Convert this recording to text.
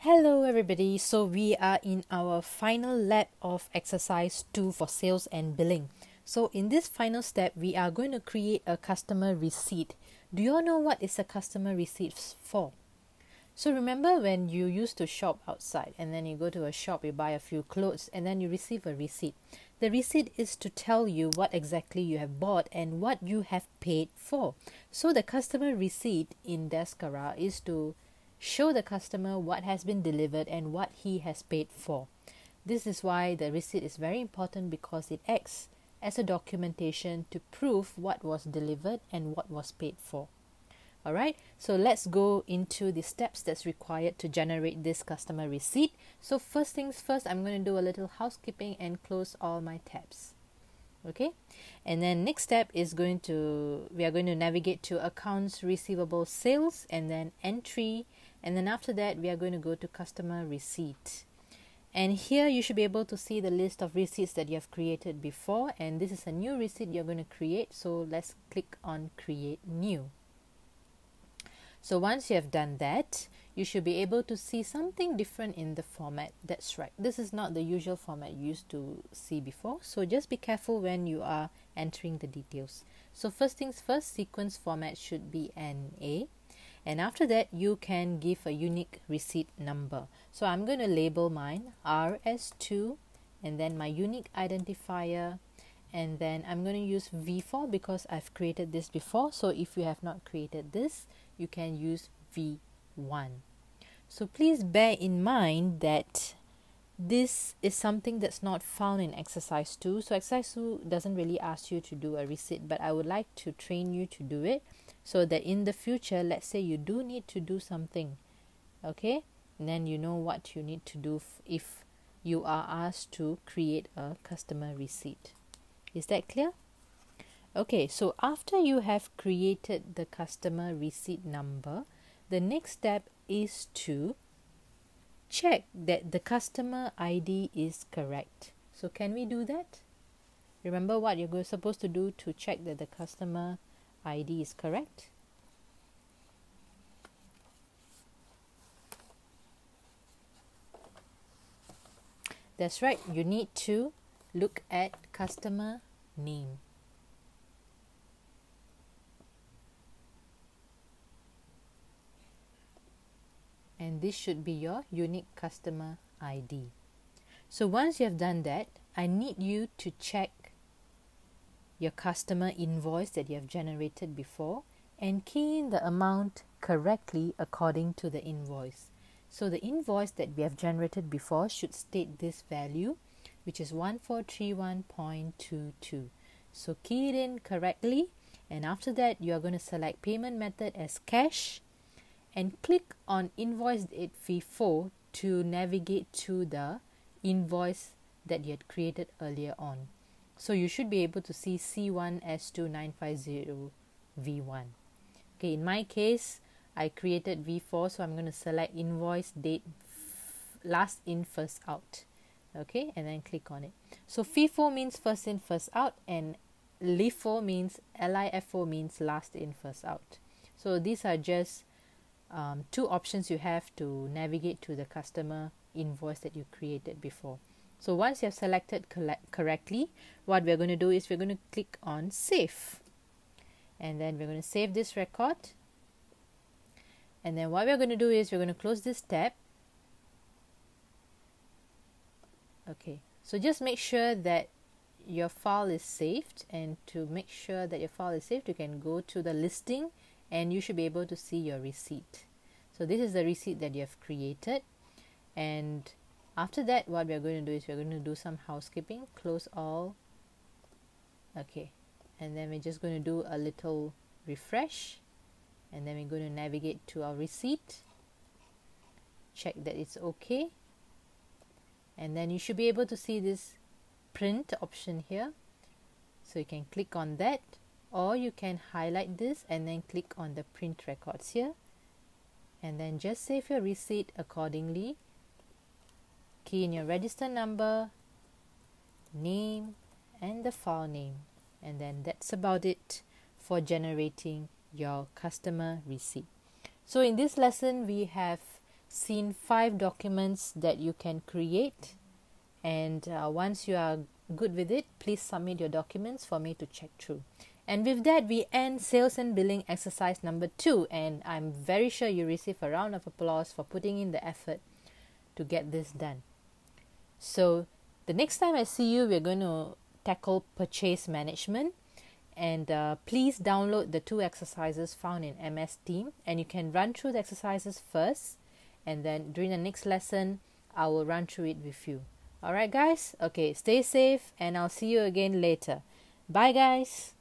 Hello everybody, so we are in our final lap of exercise 2 for sales and billing. So in this final step, we are going to create a customer receipt. Do you all know what is a customer receipt for? So remember when you used to shop outside and then you go to a shop, you buy a few clothes and then you receive a receipt. The receipt is to tell you what exactly you have bought and what you have paid for. So the customer receipt in Deskara is to show the customer what has been delivered and what he has paid for. This is why the receipt is very important, because it acts as a documentation to prove what was delivered and what was paid for. Alright, so let's go into the steps that's required to generate this customer receipt. So first things first, I'm going to do a little housekeeping and close all my tabs. Okay, and then next step is we are going to navigate to accounts receivable sales and then entry, and then after that we are going to go to customer receipt. And here you should be able to see the list of receipts that you have created before, and this is a new receipt you're going to create, so let's click on create new. So once you have done that, you should be able to see something different in the format. That's right, this is not the usual format you used to see before, so just be careful when you are entering the details. So first things first, sequence format should be NA, and after that you can give a unique receipt number. So I'm going to label mine RS2 and then my unique identifier, and then I'm going to use V4 because I've created this before. So if you have not created this, you can use V1. So please bear in mind that this is something that's not found in exercise 2. So exercise 2 doesn't really ask you to do a receipt, but I would like to train you to do it so that in the future, let's say you do need to do something, okay, and then you know what you need to do if you are asked to create a customer receipt. Is that clear? Okay, so after you have created the customer receipt number, the next step is to check that the customer ID is correct. So can we do that? Remember what you're supposed to do to check that the customer ID is correct? That's right, you need to look at customer name. And this should be your unique customer ID. So once you have done that, I need you to check your customer invoice that you have generated before and key in the amount correctly according to the invoice. So the invoice that we have generated before should state this value, which is 1431.22. So key it in correctly, and after that you are going to select payment method as cash and click on invoice date V4 to navigate to the invoice that you had created earlier on. So you should be able to see C1S2950V1. Okay, in my case, I created V4, so I'm going to select invoice date last in first out. Okay, and then click on it. So FIFO means first in first out, and LIFO means last in first out. So these are just two options you have to navigate to the customer invoice that you created before. So once you have selected correctly, what we're going to do is we're going to click on save, and then we're going to save this record. And then what we're going to do is we're going to close this tab. Okay, so just make sure that your file is saved, and to make sure that your file is saved, you can go to the listing and you should be able to see your receipt. So this is the receipt that you have created, and after that what we are going to do is we're going to do some housekeeping, close all. Okay, and then we're just going to do a little refresh, and then we're going to navigate to our receipt, check that it's okay, and then you should be able to see this print option here. So you can click on that, or you can highlight this and then click on the print records here, and then just save your receipt accordingly. Key in your register number, name, and the file name, and then that's about it for generating your customer receipt. So in this lesson we have seen 5 documents that you can create, and once you are good with it, please submit your documents for me to check through. And with that, we end sales and billing exercise number 2, and I'm very sure you receive a round of applause for putting in the effort to get this done. So the next time I see you, we're going to tackle purchase management, and please download the 2 exercises found in MS Team, and you can run through the exercises first, and then during the next lesson I will run through it with you. Alright guys, okay, stay safe, and I'll see you again later. Bye guys.